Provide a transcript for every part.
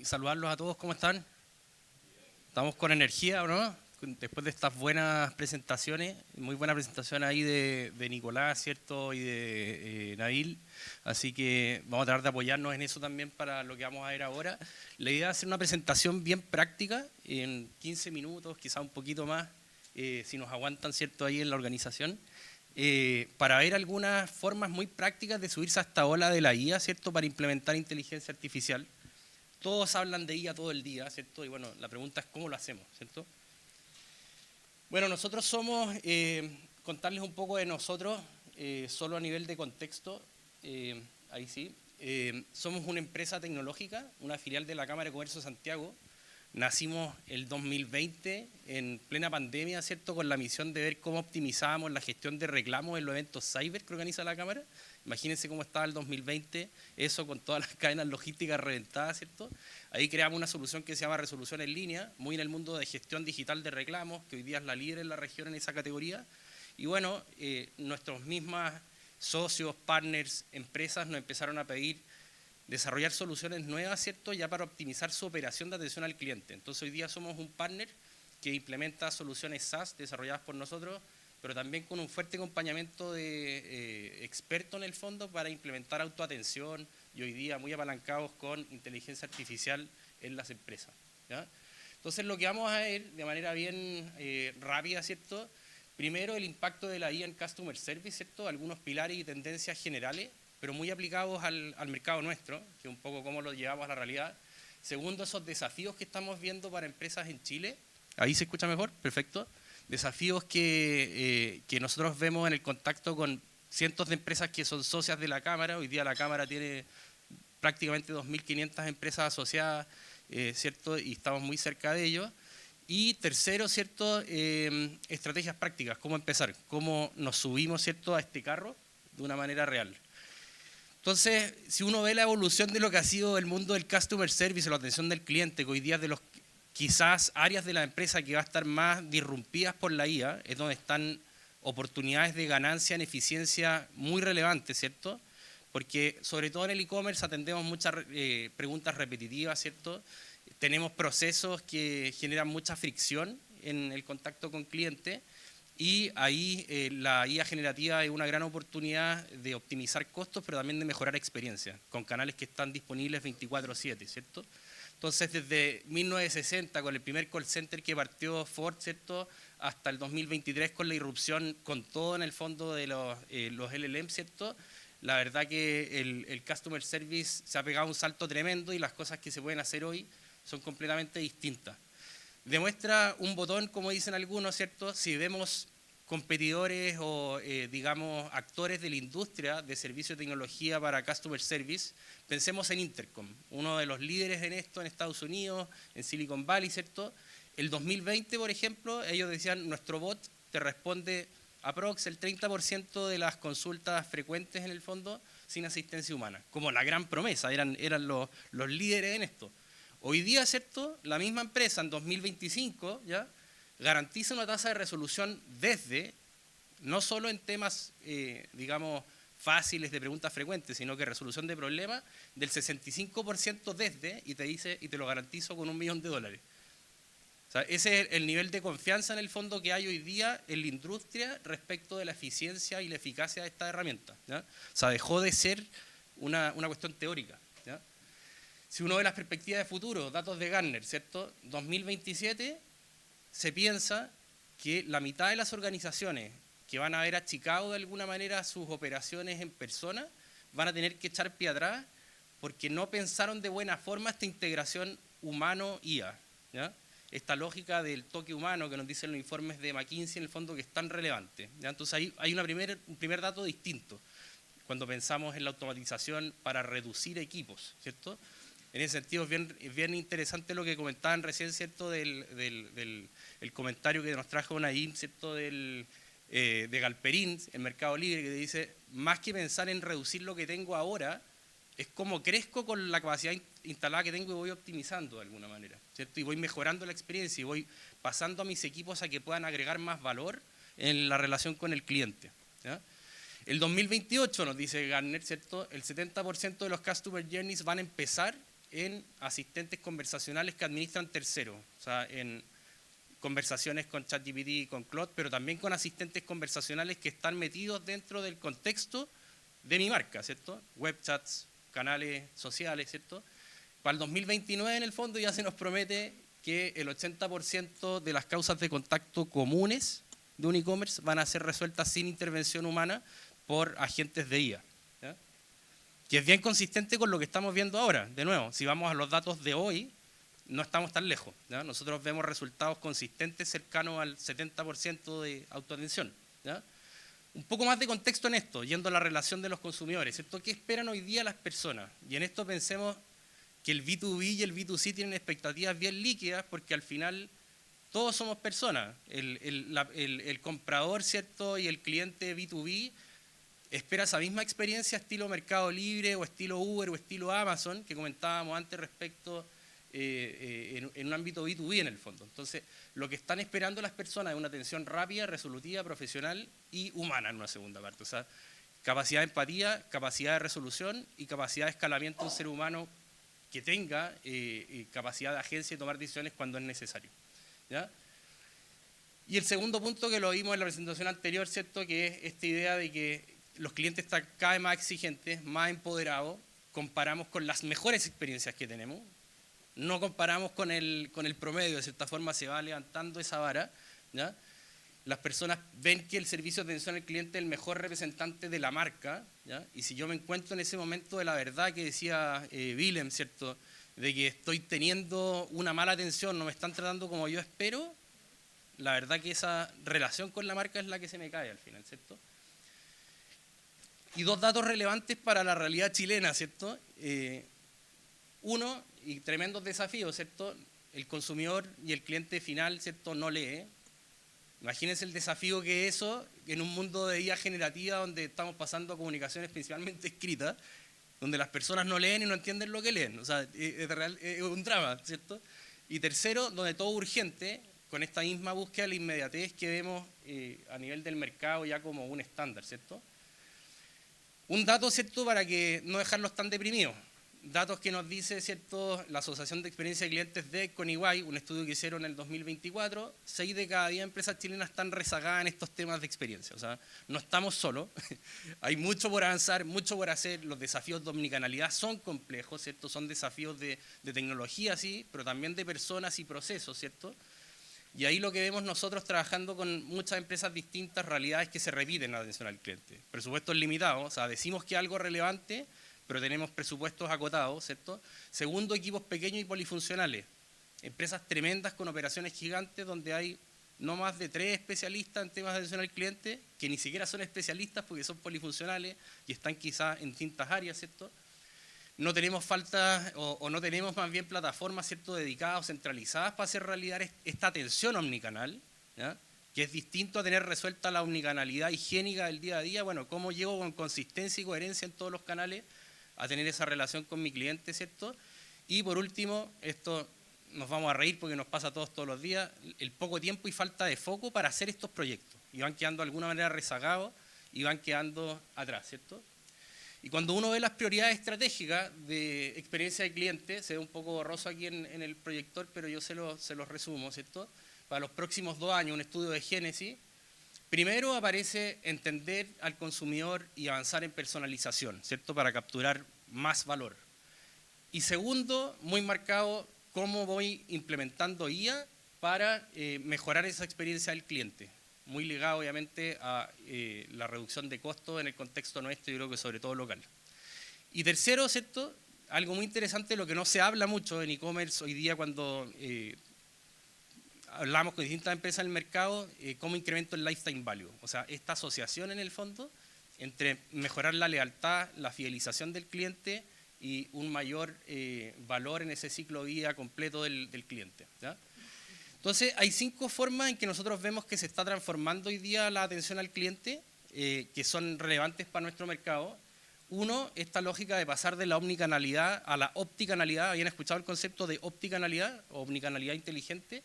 y saludarlos a todos, ¿cómo están? ¿Estamos con energía o no? Después de estas buenas presentaciones, muy buena presentación ahí de Nicolás, ¿cierto? Y de Nabil. Así que vamos a tratar de apoyarnos en eso también para lo que vamos a ver ahora. La idea es hacer una presentación bien práctica, en 15 minutos, quizá un poquito más, si nos aguantan, ¿cierto? Ahí en la organización. Para ver algunas formas muy prácticas de subirse a esta ola de la IA, ¿cierto? Para implementar inteligencia artificial. Todos hablan de IA todo el día, ¿cierto? Y bueno, la pregunta es cómo lo hacemos, ¿cierto? Bueno, nosotros somos, contarles un poco de nosotros, solo a nivel de contexto, ahí sí. Somos una empresa tecnológica, una filial de la Cámara de Comercio de Santiago. Nacimos el 2020 en plena pandemia, ¿cierto? Con la misión de ver cómo optimizábamos la gestión de reclamos en los eventos cyber que organiza la Cámara. Imagínense cómo estaba el 2020, eso con todas las cadenas logísticas reventadas, ¿cierto? Ahí creamos una solución que se llama resolución en línea, muy en el mundo de gestión digital de reclamos, que hoy día es la líder en la región en esa categoría. Y bueno, nuestros mismos socios, partners, empresas nos empezaron a pedir desarrollar soluciones nuevas, ¿cierto? Ya para optimizar su operación de atención al cliente. Entonces hoy día somos un partner que implementa soluciones SaaS desarrolladas por nosotros, pero también con un fuerte acompañamiento de expertos en el fondo para implementar autoatención y hoy día muy apalancados con inteligencia artificial en las empresas, ¿ya? Entonces lo que vamos a ver de manera bien rápida, ¿cierto? Primero, el impacto de la IA en Customer Service, ¿cierto? Algunos pilares y tendencias generales, pero muy aplicados al mercado nuestro, que es un poco cómo lo llevamos a la realidad. Segundo, esos desafíos que estamos viendo para empresas en Chile. ¿Ahí se escucha mejor? Perfecto. Desafíos que nosotros vemos en el contacto con cientos de empresas que son socias de la Cámara. Hoy día la Cámara tiene prácticamente 2.500 empresas asociadas, ¿cierto? Y estamos muy cerca de ellos. Y tercero, ¿cierto? Estrategias prácticas, cómo empezar, cómo nos subimos, ¿cierto?, a este carro de una manera real. Entonces, si uno ve la evolución de lo que ha sido el mundo del customer service, la atención del cliente, que hoy día es de los quizás áreas de la empresa que va a estar más disrumpidas por la IA, es donde están oportunidades de ganancia en eficiencia muy relevantes, ¿cierto? Porque sobre todo en el e-commerce atendemos muchas preguntas repetitivas, ¿cierto? Tenemos procesos que generan mucha fricción en el contacto con cliente y ahí la IA generativa es una gran oportunidad de optimizar costos, pero también de mejorar experiencia, con canales que están disponibles 24/7, ¿cierto? Entonces, desde 1960, con el primer call center que partió Ford, ¿cierto?, hasta el 2023 con la irrupción, con todo en el fondo de los LLM, ¿cierto?, la verdad que el Customer Service se ha pegado un salto tremendo y las cosas que se pueden hacer hoy son completamente distintas. Demuestra un botón, como dicen algunos, ¿cierto? Si vemos competidores o, digamos, actores de la industria de servicio de tecnología para Customer Service, pensemos en Intercom, uno de los líderes en esto en Estados Unidos, en Silicon Valley, ¿cierto? El 2020, por ejemplo, ellos decían, nuestro bot te responde aprox el 30% de las consultas frecuentes en el fondo sin asistencia humana, como la gran promesa, eran los líderes en esto. Hoy día, ¿cierto?, la misma empresa en 2025 ¿ya?, garantiza una tasa de resolución desde, no solo en temas, digamos, fáciles de preguntas frecuentes, sino que resolución de problemas del 65% desde, y te dice, y te lo garantizo con $1 millón. O sea, ese es el nivel de confianza en el fondo que hay hoy día en la industria respecto de la eficiencia y la eficacia de esta herramienta, ¿ya? O sea, dejó de ser una cuestión teórica, ¿ya? Si uno ve las perspectivas de futuro, datos de Gartner, ¿cierto? 2027 se piensa que la mitad de las organizaciones que van a haber achicado de alguna manera sus operaciones en persona van a tener que echar pie atrás porque no pensaron de buena forma esta integración humano-IA, ¿ya? Esta lógica del toque humano que nos dicen los informes de McKinsey en el fondo que es tan relevante, ¿ya? Entonces ahí hay un primer dato distinto cuando pensamos en la automatización para reducir equipos, ¿cierto? En ese sentido es bien interesante lo que comentaban recién, ¿cierto?, el comentario que nos trajo Naim, ¿cierto?, de Galperín, el Mercado Libre, que dice, más que pensar en reducir lo que tengo ahora, es cómo crezco con la capacidad instalada que tengo y voy optimizando de alguna manera, ¿cierto? Y voy mejorando la experiencia y voy pasando a mis equipos a que puedan agregar más valor en la relación con el cliente, ¿ya? El 2028 nos dice Gartner, ¿cierto?, el 70% de los Customer Journeys van a empezar en asistentes conversacionales que administran terceros, o sea, en conversaciones con ChatGPT y con Claude, pero también con asistentes conversacionales que están metidos dentro del contexto de mi marca, ¿cierto? Web chats, canales sociales, ¿cierto? Para el 2029, en el fondo, ya se nos promete que el 80% de las causas de contacto comunes de un e-commerce van a ser resueltas sin intervención humana por agentes de IA, ¿ya? Que es bien consistente con lo que estamos viendo ahora. De nuevo, si vamos a los datos de hoy, no estamos tan lejos, ¿ya? Nosotros vemos resultados consistentes cercanos al 70% de autoatención, ¿ya? Un poco más de contexto en esto, yendo a la relación de los consumidores, ¿cierto? ¿Qué esperan hoy día las personas? Y en esto pensemos que el B2B y el B2C tienen expectativas bien líquidas porque al final todos somos personas. El comprador, ¿cierto? Y el cliente B2B espera esa misma experiencia estilo Mercado Libre o estilo Uber o estilo Amazon que comentábamos antes respecto en un ámbito B2B en el fondo. Entonces, lo que están esperando las personas es una atención rápida, resolutiva, profesional y humana en una segunda parte. O sea, capacidad de empatía, capacidad de resolución y capacidad de escalamiento de un ser humano que tenga capacidad de agencia y tomar decisiones cuando es necesario, ¿ya? Y el segundo punto que lo vimos en la presentación anterior, ¿cierto? Que es esta idea de que los clientes están cada vez más exigentes, más empoderados, comparamos con las mejores experiencias que tenemos, no comparamos con el promedio, de cierta forma se va levantando esa vara, ¿ya? Las personas ven que el servicio de atención al cliente es el mejor representante de la marca, ¿ya? Y si yo me encuentro en ese momento de la verdad que decía Willem, ¿cierto? De que estoy teniendo una mala atención, no me están tratando como yo espero, la verdad que esa relación con la marca es la que se me cae al final, ¿cierto? Y dos datos relevantes para la realidad chilena, ¿cierto? Uno, y tremendos desafíos, ¿cierto? El consumidor y el cliente final, ¿cierto? No lee. Imagínense el desafío que es eso en un mundo de IA generativa donde estamos pasando a comunicaciones principalmente escritas, donde las personas no leen y no entienden lo que leen. O sea, es un drama, ¿cierto? Y tercero, donde todo urgente, con esta misma búsqueda de la inmediatez que vemos a nivel del mercado ya como un estándar, ¿cierto? Un dato, ¿cierto?, para que no dejarlos tan deprimidos. Datos que nos dice, ¿cierto?, la Asociación de Experiencia de Clientes de con EY, un estudio que hicieron en el 2024, 6 de cada 10 empresas chilenas están rezagadas en estos temas de experiencia. O sea, no estamos solos, hay mucho por avanzar, mucho por hacer, los desafíos de omnicanalidad son complejos, ¿cierto?, son desafíos de tecnología, sí, pero también de personas y procesos, ¿cierto? Y ahí lo que vemos nosotros trabajando con muchas empresas distintas, realidades que se repiten en la atención al cliente. Presupuestos limitados, o sea, decimos que algo relevante, pero tenemos presupuestos acotados, ¿cierto? Segundo, equipos pequeños y polifuncionales. Empresas tremendas con operaciones gigantes donde hay no más de 3 especialistas en temas de atención al cliente, que ni siquiera son especialistas porque son polifuncionales y están quizás en distintas áreas, ¿cierto? No tenemos falta o no tenemos más bien plataformas, ¿cierto?, dedicadas o centralizadas para hacer realidad esta atención omnicanal, ¿ya? Que es distinto a tener resuelta la omnicanalidad higiénica del día a día. Bueno, ¿cómo llego con consistencia y coherencia en todos los canales a tener esa relación con mi cliente, ¿cierto? Y por último, esto nos vamos a reír porque nos pasa a todos los días, el poco tiempo y falta de foco para hacer estos proyectos. Y van quedando de alguna manera rezagados y van quedando atrás, ¿cierto? Y cuando uno ve las prioridades estratégicas de experiencia de cliente, se ve un poco borroso aquí en el proyector, pero yo se los resumo, ¿cierto? Para los próximos 2 años, un estudio de Génesis. Primero aparece entender al consumidor y avanzar en personalización, ¿cierto?, para capturar más valor. Y segundo, muy marcado, cómo voy implementando IA para mejorar esa experiencia del cliente. Muy ligado obviamente a la reducción de costos en el contexto nuestro, yo creo que sobre todo local. Y tercero, ¿cierto?, algo muy interesante, lo que no se habla mucho en e-commerce hoy día cuando hablamos con distintas empresas del mercado, cómo incremento el lifetime value. O sea, esta asociación en el fondo entre mejorar la lealtad, la fidelización del cliente y un mayor valor en ese ciclo de vida completo del cliente, ¿ya? Entonces, hay 5 formas en que nosotros vemos que se está transformando hoy día la atención al cliente, que son relevantes para nuestro mercado. Uno, esta lógica de pasar de la omnicanalidad a la opticanalidad. ¿Habían escuchado el concepto de opticanalidad o omnicanalidad inteligente?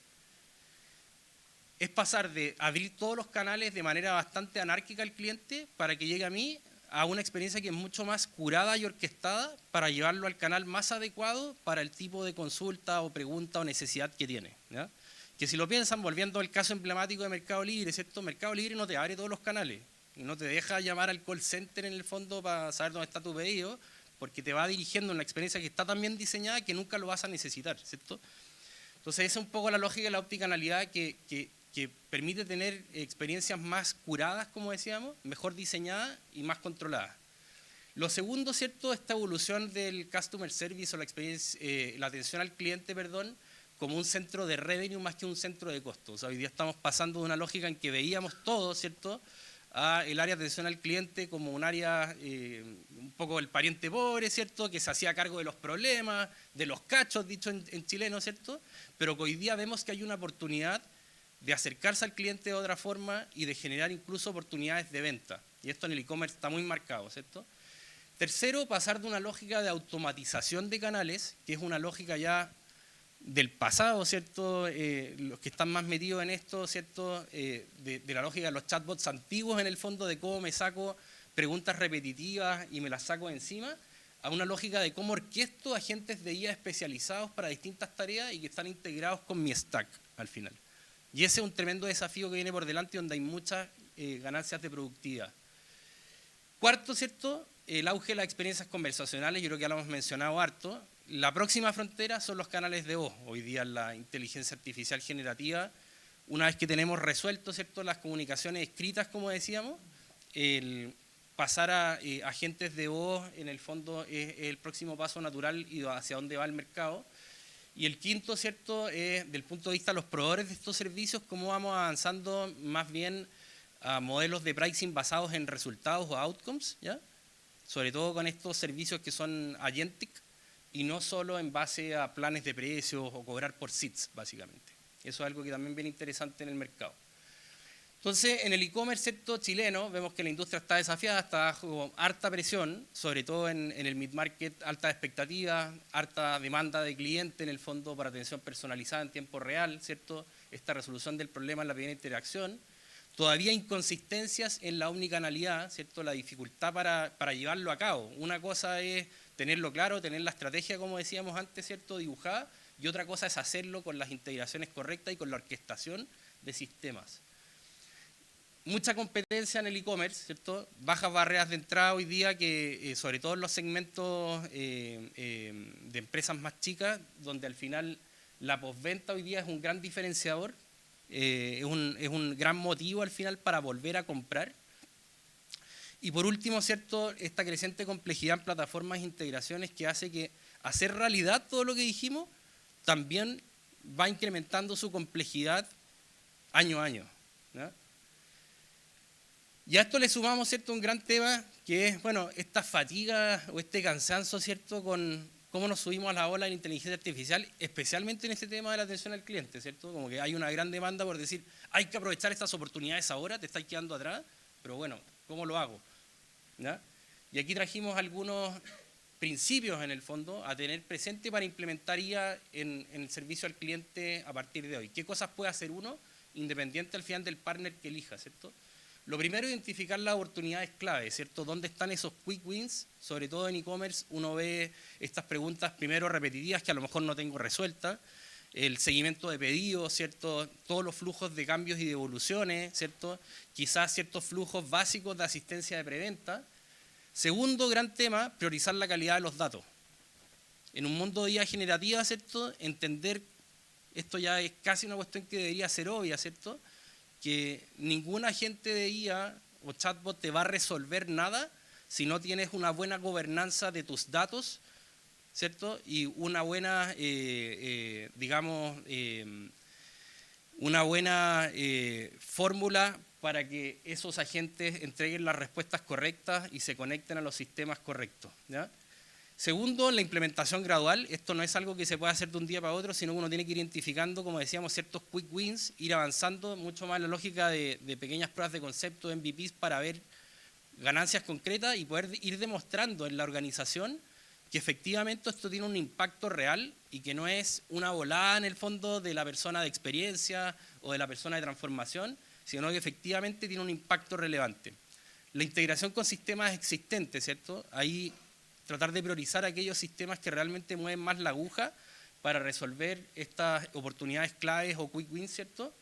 Es pasar de abrir todos los canales de manera bastante anárquica al cliente para que llegue a mí a una experiencia que es mucho más curada y orquestada para llevarlo al canal más adecuado para el tipo de consulta o pregunta o necesidad que tiene, ¿ya? Que si lo piensan, volviendo al caso emblemático de Mercado Libre, ¿cierto? Mercado Libre no te abre todos los canales y no te deja llamar al call center en el fondo para saber dónde está tu pedido, porque te va dirigiendo en una experiencia que está tan bien diseñada que nunca lo vas a necesitar, ¿cierto? Entonces esa es un poco la lógica de la omnicanalidad que permite tener experiencias más curadas, como decíamos, mejor diseñadas y más controladas. Lo segundo, ¿cierto? Esta evolución del customer service o la experiencia, la atención al cliente, perdón, como un centro de revenue más que un centro de costos. O sea, hoy día estamos pasando de una lógica en que veíamos todo, ¿cierto?, a el área de atención al cliente como un área un poco el pariente pobre, ¿cierto?, que se hacía cargo de los problemas, de los cachos, dicho en chileno, ¿cierto?, pero que hoy día vemos que hay una oportunidad de acercarse al cliente de otra forma y de generar incluso oportunidades de venta. Y esto en el e-commerce está muy marcado, ¿cierto? Tercero, pasar de una lógica de automatización de canales, que es una lógica ya del pasado, ¿cierto? Los que están más metidos en esto, ¿cierto? De la lógica de los chatbots antiguos en el fondo, de cómo me saco preguntas repetitivas y me las saco encima, a una lógica de cómo orquesto agentes de IA especializados para distintas tareas y que están integrados con mi stack al final. Y ese es un tremendo desafío que viene por delante, donde hay muchas ganancias de productividad. Cuarto, ¿cierto? El auge de las experiencias conversacionales, yo creo que ya lo hemos mencionado harto. La próxima frontera son los canales de voz. Hoy día la inteligencia artificial generativa, una vez que tenemos resuelto, ¿cierto?, las comunicaciones escritas, como decíamos, el pasar a agentes de voz, en el fondo, es el próximo paso natural y hacia dónde va el mercado. Y el quinto, ¿cierto?, es, del punto de vista de los proveedores de estos servicios, cómo vamos avanzando más bien a modelos de pricing basados en resultados o outcomes, ¿ya? Sobre todo con estos servicios que son agentic y no solo en base a planes de precios o cobrar por seats, básicamente. Eso es algo que también es bien interesante en el mercado. Entonces, en el e-commerce, ¿cierto?, chileno, vemos que la industria está desafiada, está bajo harta presión, sobre todo en el mid-market, alta expectativa, harta demanda de cliente en el fondo para atención personalizada en tiempo real, ¿cierto? Esta resolución del problema en la primera interacción. Todavía inconsistencias en la omnicanalidad, ¿cierto?, la dificultad para llevarlo a cabo. Una cosa es tenerlo claro, tener la estrategia, como decíamos antes, ¿cierto?, dibujada, y otra cosa es hacerlo con las integraciones correctas y con la orquestación de sistemas. Mucha competencia en el e-commerce, ¿cierto? Bajas barreras de entrada hoy día, que sobre todo en los segmentos de empresas más chicas, donde al final la postventa hoy día es un gran diferenciador, es un gran motivo al final para volver a comprar. Y por último, ¿cierto?, esta creciente complejidad en plataformas e integraciones que hace que hacer realidad todo lo que dijimos también va incrementando su complejidad año a año, ¿no? Y a esto le sumamos, ¿cierto?, un gran tema que es, bueno, esta fatiga o este cansancio, ¿cierto?, con cómo nos subimos a la ola de la inteligencia artificial, especialmente en este tema de la atención al cliente, ¿cierto? Como que hay una gran demanda por decir, hay que aprovechar estas oportunidades ahora, te estáis quedando atrás, pero bueno, ¿cómo lo hago? ¿Ya? Y aquí trajimos algunos principios, en el fondo, a tener presente para implementar IA en el servicio al cliente a partir de hoy. ¿Qué cosas puede hacer uno, independiente al final del partner que elija, ¿cierto? Lo primero, identificar las oportunidades clave, ¿cierto? ¿Dónde están esos quick wins? Sobre todo en e-commerce uno ve estas preguntas primero repetitivas que a lo mejor no tengo resueltas, el seguimiento de pedidos, ¿cierto? Todos los flujos de cambios y de evoluciones, ¿cierto? Quizás ciertos flujos básicos de asistencia de preventa. Segundo gran tema, priorizar la calidad de los datos. En un mundo de IA generativa, ¿cierto?, entender, esto ya es casi una cuestión que debería ser obvia, ¿cierto?, que ningún agente de IA o chatbot te va a resolver nada si no tienes una buena gobernanza de tus datos, ¿cierto? Y una buena, una buena fórmula para que esos agentes entreguen las respuestas correctas y se conecten a los sistemas correctos, ¿ya? Segundo, la implementación gradual. Esto no es algo que se pueda hacer de un día para otro, sino que uno tiene que ir identificando, como decíamos, ciertos quick wins, ir avanzando mucho más en la lógica de pequeñas pruebas de concepto, MVPs, para ver ganancias concretas y poder ir demostrando en la organización que efectivamente esto tiene un impacto real y que no es una volada en el fondo de la persona de experiencia o de la persona de transformación, sino que efectivamente tiene un impacto relevante. La integración con sistemas existentes, ¿cierto? Ahí tratar de priorizar aquellos sistemas que realmente mueven más la aguja para resolver estas oportunidades claves o quick wins, ¿cierto?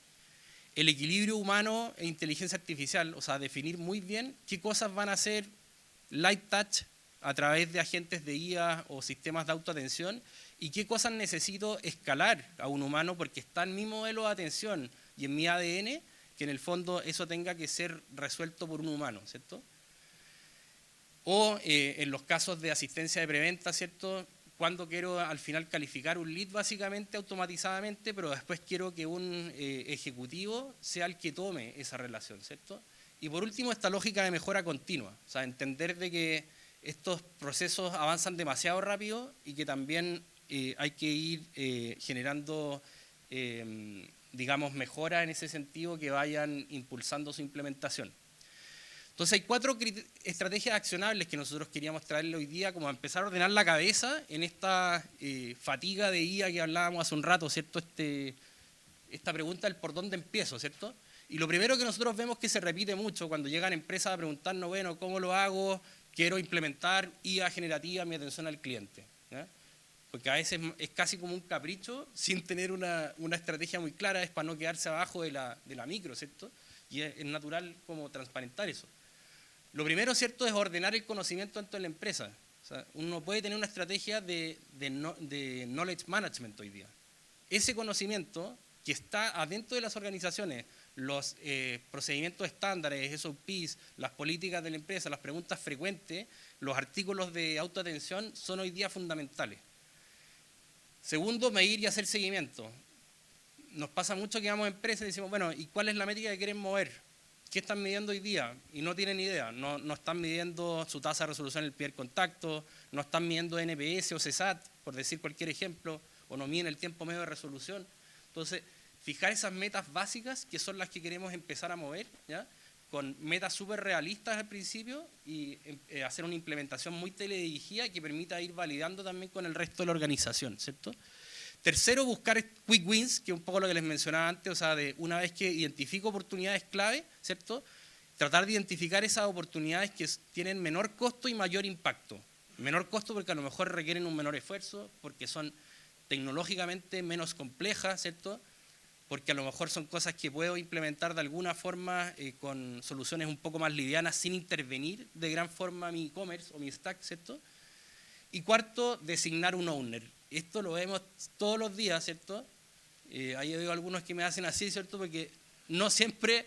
El equilibrio humano e inteligencia artificial, o sea, definir muy bien qué cosas van a ser light touch a través de agentes de IA o sistemas de autoatención y qué cosas necesito escalar a un humano porque está en mi modelo de atención y en mi ADN, que en el fondo eso tenga que ser resuelto por un humano, ¿cierto? O en los casos de asistencia de preventa, ¿cierto? Cuando quiero al final calificar un lead básicamente automatizadamente, pero después quiero que un ejecutivo sea el que tome esa relación, ¿cierto? Y por último, esta lógica de mejora continua, o sea, entender de que estos procesos avanzan demasiado rápido y que también hay que ir generando, digamos, mejoras en ese sentido que vayan impulsando su implementación. Entonces hay 4 estrategias accionables que nosotros queríamos traerle hoy día, como a empezar a ordenar la cabeza en esta fatiga de IA que hablábamos hace un rato, ¿cierto? Esta pregunta del por dónde empiezo, ¿cierto? Y lo primero que nosotros vemos que se repite mucho cuando llegan empresas a preguntarnos, bueno, ¿cómo lo hago? Quiero implementar IA generativa en mi atención al cliente, ¿ya? Porque a veces es casi como un capricho sin tener una estrategia muy clara, es para no quedarse abajo de la micro, ¿cierto? Y es natural como transparentar eso. Lo primero, ¿cierto?, es ordenar el conocimiento dentro de la empresa. O sea, uno puede tener una estrategia de knowledge management hoy día. Ese conocimiento que está adentro de las organizaciones, los procedimientos estándares, SOPs, las políticas de la empresa, las preguntas frecuentes, los artículos de autoatención son hoy día fundamentales. Segundo, medir y hacer seguimiento. Nos pasa mucho que vamos a empresas y decimos, bueno, ¿y cuál es la métrica que quieren mover? ¿Qué están midiendo hoy día? Y no tienen idea, no están midiendo su tasa de resolución en el primer contacto, no están midiendo NPS o CSAT, por decir cualquier ejemplo, o no miden el tiempo medio de resolución. Entonces, fijar esas metas básicas, que son las que queremos empezar a mover, ¿ya? Con metas súper realistas al principio y hacer una implementación muy teledirigida que permita ir validando también con el resto de la organización, ¿cierto? Tercero, buscar quick wins, que es un poco lo que les mencionaba antes, o sea, de una vez que identifico oportunidades clave, ¿cierto? Tratar de identificar esas oportunidades que tienen menor costo y mayor impacto. Menor costo porque a lo mejor requieren un menor esfuerzo, porque son tecnológicamente menos complejas, ¿cierto? Porque a lo mejor son cosas que puedo implementar de alguna forma con soluciones un poco más livianas sin intervenir de gran forma mi e-commerce o mi stack, ¿cierto? Y cuarto, designar un owner. Esto lo vemos todos los días, ¿cierto? Ahí veo algunos que me hacen así, ¿cierto? Porque no siempre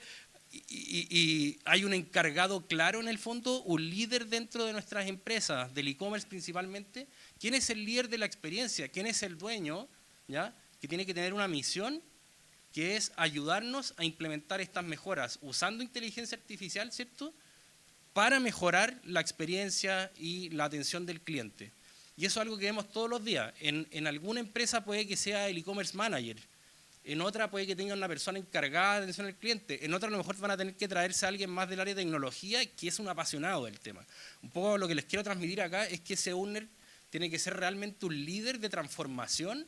y hay un encargado claro en el fondo, un líder dentro de nuestras empresas, del e-commerce principalmente. ¿Quién es el líder de la experiencia? ¿Quién es el dueño? ¿Ya? Que tiene que tener una misión que es ayudarnos a implementar estas mejoras usando inteligencia artificial, ¿cierto? Para mejorar la experiencia y la atención del cliente. Y eso es algo que vemos todos los días. En alguna empresa puede que sea el e-commerce manager, en otra puede que tenga una persona encargada de atención al cliente, en otra a lo mejor van a tener que traerse a alguien más del área de tecnología que es un apasionado del tema. Un poco lo que les quiero transmitir acá es que ese owner tiene que ser realmente un líder de transformación,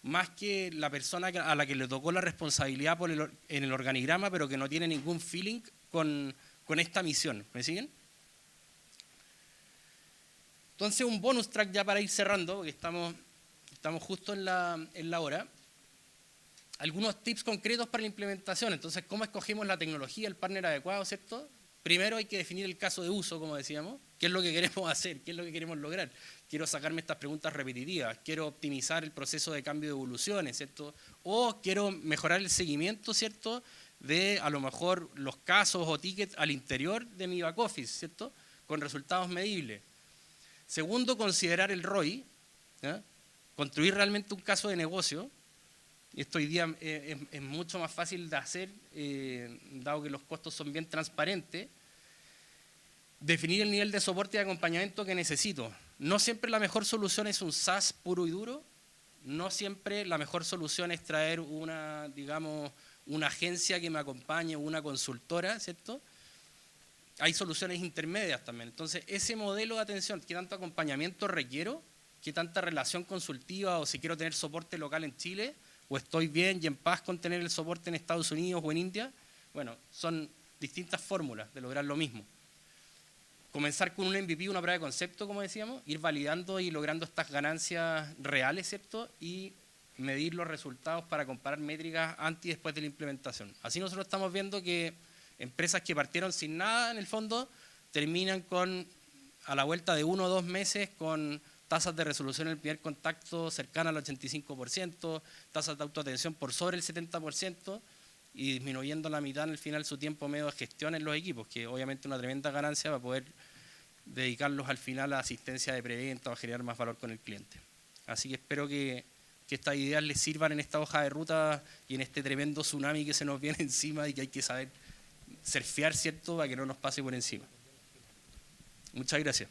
más que la persona a la que le tocó la responsabilidad en el organigrama, pero que no tiene ningún feeling con esta misión. ¿Me siguen? Entonces, un bonus track ya para ir cerrando, porque estamos justo en la hora. Algunos tips concretos para la implementación. Entonces, ¿cómo escogemos la tecnología, el partner adecuado, ¿cierto? Primero hay que definir el caso de uso, como decíamos. ¿Qué es lo que queremos hacer? ¿Qué es lo que queremos lograr? Quiero sacarme estas preguntas repetitivas. Quiero optimizar el proceso de cambio de evoluciones, ¿cierto? O quiero mejorar el seguimiento, ¿cierto? De a lo mejor los casos o tickets al interior de mi back office, ¿cierto? Con resultados medibles. Segundo, considerar el ROI, ¿ya? Construir realmente un caso de negocio. Y esto hoy día es mucho más fácil de hacer, dado que los costos son bien transparentes. Definir el nivel de soporte y acompañamiento que necesito. No siempre la mejor solución es un SaaS puro y duro. No siempre la mejor solución es traer una agencia que me acompañe, una consultora, ¿cierto? Hay soluciones intermedias también. Entonces, ese modelo de atención, ¿qué tanto acompañamiento requiero? ¿Qué tanta relación consultiva? O si quiero tener soporte local en Chile, o estoy bien y en paz con tener el soporte en Estados Unidos o en India. Bueno, son distintas fórmulas de lograr lo mismo. comenzar con un MVP, una prueba de concepto, como decíamos, ir validando y logrando estas ganancias reales, ¿cierto? Y medir los resultados para comparar métricas antes y después de la implementación. Así nosotros estamos viendo que empresas que partieron sin nada, en el fondo, terminan con, a la vuelta de 1 o 2 meses, con tasas de resolución en el primer contacto cercanas al 85%, tasas de autoatención por sobre el 70%, y disminuyendo a la mitad al final su tiempo medio de gestión en los equipos, que obviamente es una tremenda ganancia para poder dedicarlos al final a asistencia de preventa o a generar más valor con el cliente. Así que espero que estas ideas les sirvan en esta hoja de ruta y en este tremendo tsunami que se nos viene encima y que hay que saber surfear, ¿cierto?, para que no nos pase por encima. Muchas gracias.